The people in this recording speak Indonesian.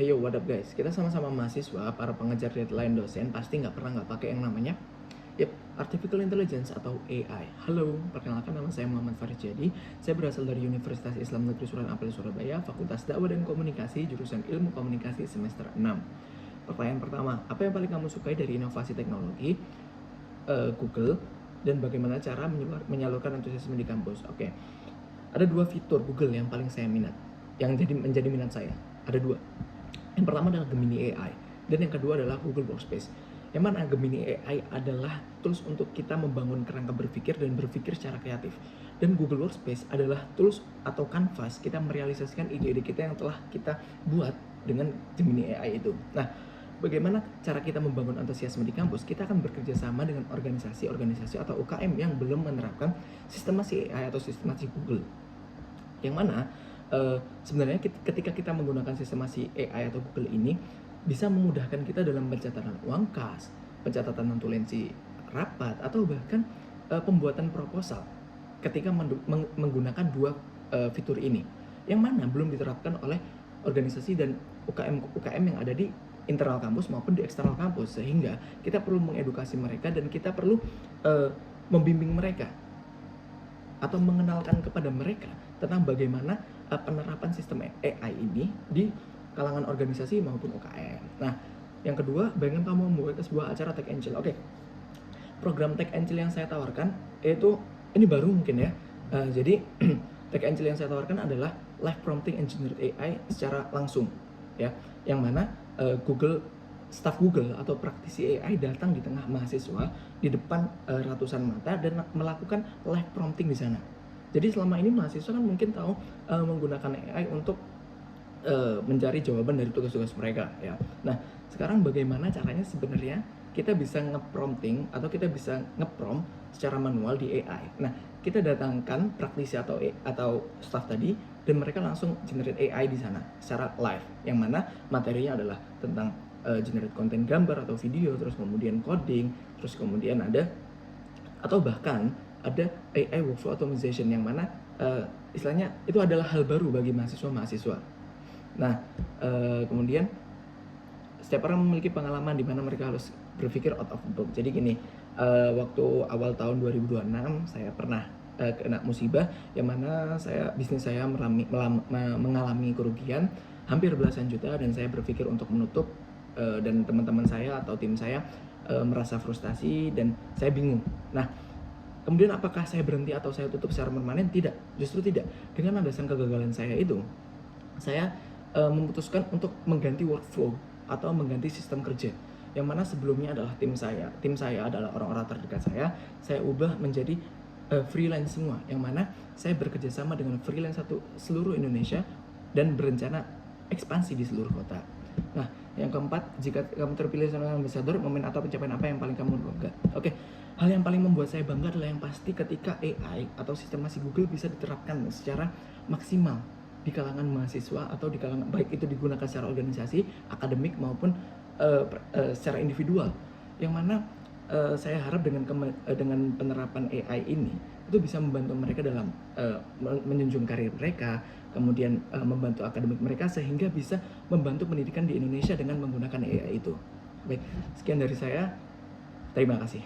Hey yo, what up guys? Kita sama-sama mahasiswa, para pengejar deadline dosen pasti nggak pakai yang namanya Artificial Intelligence atau AI. Halo, perkenalkan nama saya Muhammad Farid Jadi. Saya berasal dari Universitas Islam Negeri Sunan Ampel Surabaya, Fakultas Dakwah dan Komunikasi, jurusan Ilmu Komunikasi semester 6. Pertanyaan pertama, apa yang paling kamu sukai dari inovasi teknologi Google dan bagaimana cara menyalurkan antusiasme di kampus? Oke. Ada dua fitur Google yang paling saya minat, yang menjadi minat saya. Ada dua. Yang pertama adalah Gemini AI dan yang kedua adalah Google Workspace. Yang mana Gemini AI adalah tools untuk kita membangun kerangka berpikir dan berpikir secara kreatif. Dan Google Workspace adalah tools atau kanvas kita merealisasikan ide-ide kita yang telah kita buat dengan Gemini AI itu. Nah, bagaimana cara kita membangun antusiasme di kampus? Kita akan bekerja sama dengan organisasi-organisasi atau UKM yang belum menerapkan sistemasi AI atau sistemasi Google. Yang mana sebenarnya ketika kita menggunakan sistemasi AI atau Google ini bisa memudahkan kita dalam pencatatan uang kas, pencatatan notulensi rapat, atau bahkan pembuatan proposal ketika menggunakan dua fitur ini, yang mana belum diterapkan oleh organisasi dan UKM yang ada di internal kampus maupun di eksternal kampus, sehingga kita perlu mengedukasi mereka dan kita perlu membimbing mereka atau mengenalkan kepada mereka tentang bagaimana penerapan sistem AI ini di kalangan organisasi maupun UKM. Nah, yang kedua, bayangkan kamu membuat sebuah acara Tech Angel. Oke, program Tech Angel yang saya tawarkan itu ini baru mungkin ya. Jadi Tech Angel yang saya tawarkan adalah live prompting engineered AI secara langsung, ya. Yang mana staf Google atau praktisi AI datang di tengah mahasiswa di depan ratusan mata dan melakukan live prompting di sana. Jadi selama ini mahasiswa kan mungkin tahu menggunakan AI untuk mencari jawaban dari tugas-tugas mereka, ya. Nah, sekarang bagaimana caranya sebenarnya kita bisa nge-prompting atau kita bisa nge-prompt secara manual di AI. Nah, kita datangkan praktisi atau staff tadi dan mereka langsung generate AI di sana secara live, yang mana materinya adalah tentang generate konten gambar atau video, terus kemudian coding, terus kemudian ada atau bahkan ada AI workflow automation, yang mana istilahnya itu adalah hal baru bagi mahasiswa-mahasiswa. Nah, kemudian setiap orang memiliki pengalaman di mana mereka harus berpikir out of the box. Jadi gini, waktu awal tahun 2026 saya pernah kena musibah yang mana bisnis saya mengalami kerugian hampir belasan juta, dan saya berpikir untuk menutup, dan teman-teman saya atau tim saya merasa frustasi dan saya bingung. Nah, kemudian apakah saya berhenti atau saya tutup secara permanen? Tidak, justru tidak. Dengan landasan kegagalan saya itu, saya memutuskan untuk mengganti workflow atau mengganti sistem kerja, yang mana sebelumnya adalah tim saya adalah orang-orang terdekat saya ubah menjadi freelance semua, yang mana saya bekerja sama dengan freelance seluruh Indonesia dan berencana ekspansi di seluruh kota. Nah, yang keempat, jika kamu terpilih sebagai ambassador, momen atau pencapaian apa yang paling kamu bangga? Oke, hal yang paling membuat saya bangga adalah yang pasti ketika AI atau sistemasi Google bisa diterapkan secara maksimal di kalangan mahasiswa atau di kalangan, baik itu digunakan secara organisasi, akademik maupun secara individual, yang mana saya harap dengan penerapan AI ini itu bisa membantu mereka dalam menjunjung karir mereka, kemudian membantu akademik mereka sehingga bisa membantu pendidikan di Indonesia dengan menggunakan AI itu. Baik, sekian dari saya. Terima kasih.